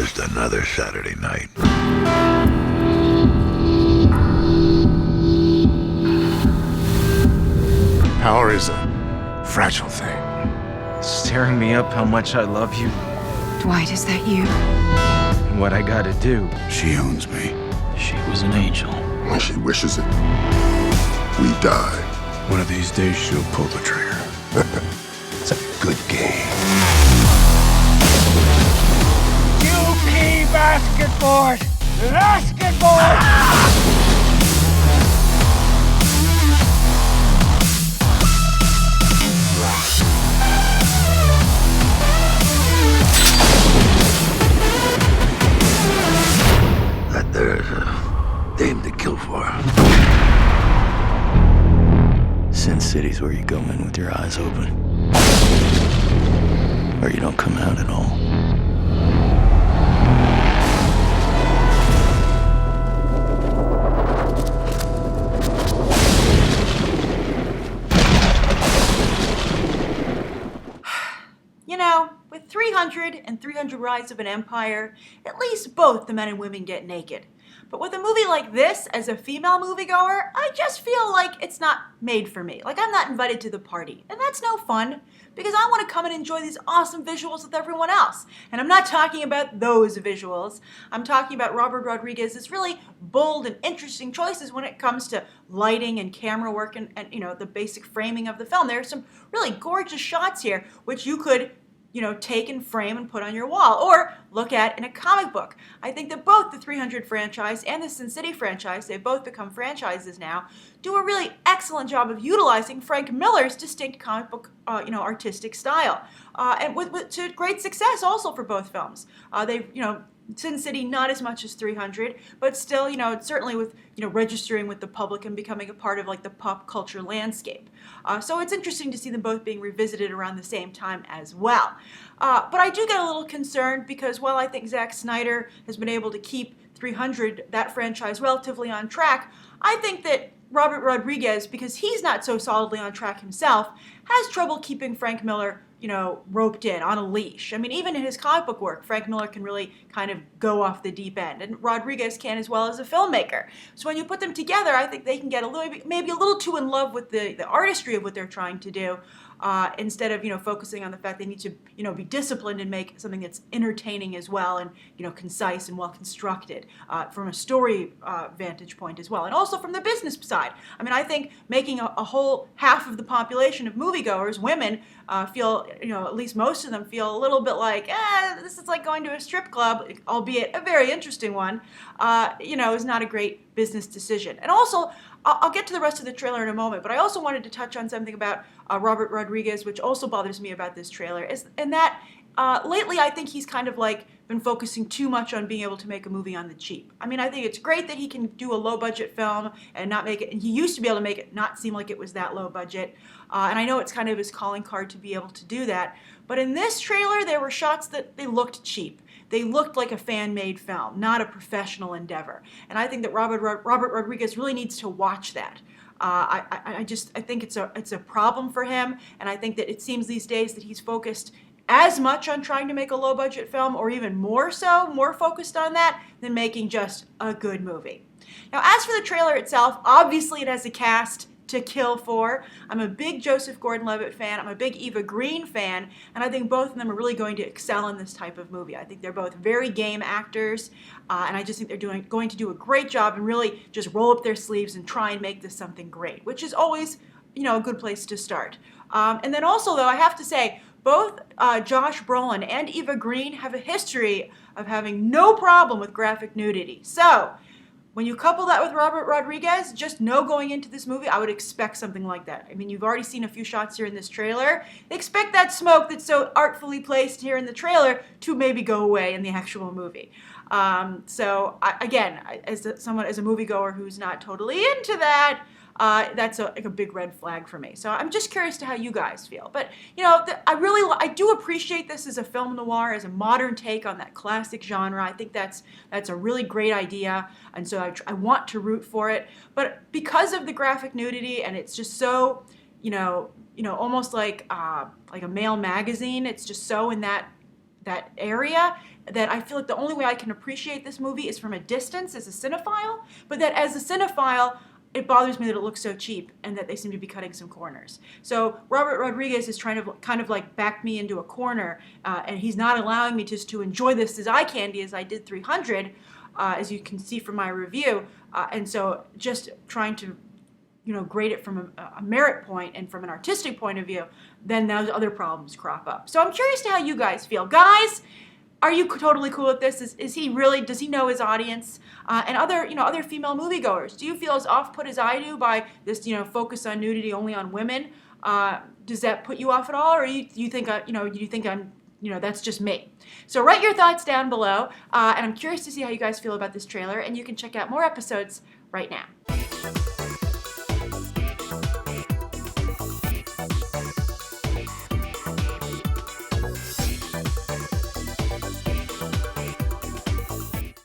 Just another Saturday night. Power is a fragile thing. Staring me up how much I love you Dwight, is that you? and what I gotta do. She owns me. She was an angel. When she wishes it, we die. One of these days, she'll pull the trigger. It's a good game. You keep asking for it and asking for it! That there's a dame to kill for. Sin City's where you go in with your eyes open. Or you don't come out at all. You know, with 300 and 300 Rise of an Empire, at least both the men and women get naked. But with a movie like this, as a female moviegoer, I just feel like it's not made for me. Like I'm not invited to the party. And that's no fun, because I want to come and enjoy these awesome visuals with everyone else. And I'm not talking about those visuals. I'm talking about Robert Rodriguez's really bold and interesting choices when it comes to lighting and camera work and you know, the basic framing of the film. There are some really gorgeous shots here, which you could take and frame and put on your wall, or look at in a comic book. I think that both the 300 franchise and the Sin City franchise, they've both become franchises now, do a really excellent job of utilizing Frank Miller's distinct comic book, artistic style, and to great success also for both films. Sin City not as much as 300, but still, certainly with, registering with the public and becoming a part of like the pop culture landscape. So it's interesting to see them both being revisited around the same time as well. But I do get a little concerned because while I think Zack Snyder has been able to keep 300, that franchise, relatively on track, I think that Robert Rodriguez, because he's not so solidly on track himself, has trouble keeping Frank Miller roped in on a leash. I mean, even in his comic book work, Frank Miller can really kind of go off the deep end, and Rodriguez can as well as a filmmaker. So when you put them together, I think they can get maybe a little too in love with the artistry of what they're trying to do, instead of focusing on the fact they need to be disciplined and make something that's entertaining as well, and concise and well constructed from a story vantage point as well, and also from the business side. I mean, I think making a whole half of the population of moviegoers women feel, at least most of them feel a little bit like, this is like going to a strip club, albeit a very interesting one, is not a great business decision. And also, I'll get to the rest of the trailer in a moment, but I also wanted to touch on something about Robert Rodriguez, which also bothers me about this trailer, and that lately I think he's kind of like been focusing too much on being able to make a movie on the cheap. I mean, I think it's great that he can do a low-budget film and not make it, and he used to be able to make it not seem like it was that low budget, and I know it's kind of his calling card to be able to do that, but in this trailer there were shots that they looked cheap. They looked like a fan-made film, not a professional endeavor. And I think that Robert Rodriguez really needs to watch that. I think it's a problem for him, and I think that it seems these days that he's focused as much on trying to make a low-budget film, or even more focused on that, than making just a good movie. Now, as for the trailer itself, obviously it has a cast to kill for. I'm a big Joseph Gordon-Levitt fan. I'm a big Eva Green fan, and I think both of them are really going to excel in this type of movie. I think they're both very game actors, and I just think they're going to do a great job and really just roll up their sleeves and try and make this something great, which is always, a good place to start. And then also, though, I have to say, both Josh Brolin and Eva Green have a history of having no problem with graphic nudity. So, when you couple that with Robert Rodriguez, just know going into this movie, I would expect something like that. I mean, you've already seen a few shots here in this trailer. Expect that smoke that's so artfully placed here in the trailer to maybe go away in the actual movie. As a moviegoer who's not totally into that, that's a big red flag for me. So I'm just curious to how you guys feel. But, I do appreciate this as a film noir, as a modern take on that classic genre. I think that's a really great idea, and so I want to root for it. But because of the graphic nudity, and it's just so, almost like a male magazine, it's just so in that that area, that I feel like the only way I can appreciate this movie is from a distance as a cinephile, but that as a cinephile, it bothers me that it looks so cheap and that they seem to be cutting some corners. So Robert Rodriguez is trying to kind of like back me into a corner, and he's not allowing me just to enjoy this as eye candy as I did 300, as you can see from my review. And so just trying to, grade it from a merit point and from an artistic point of view, then those other problems crop up. So I'm curious to how you guys feel. Guys, are you totally cool with this? Is he really, does he know his audience? And other female moviegoers, do you feel as off-put as I do by this, focus on nudity only on women? Does that put you off at all? Or do you think I'm, that's just me? So write your thoughts down below. And I'm curious to see how you guys feel about this trailer. And you can check out more episodes right now.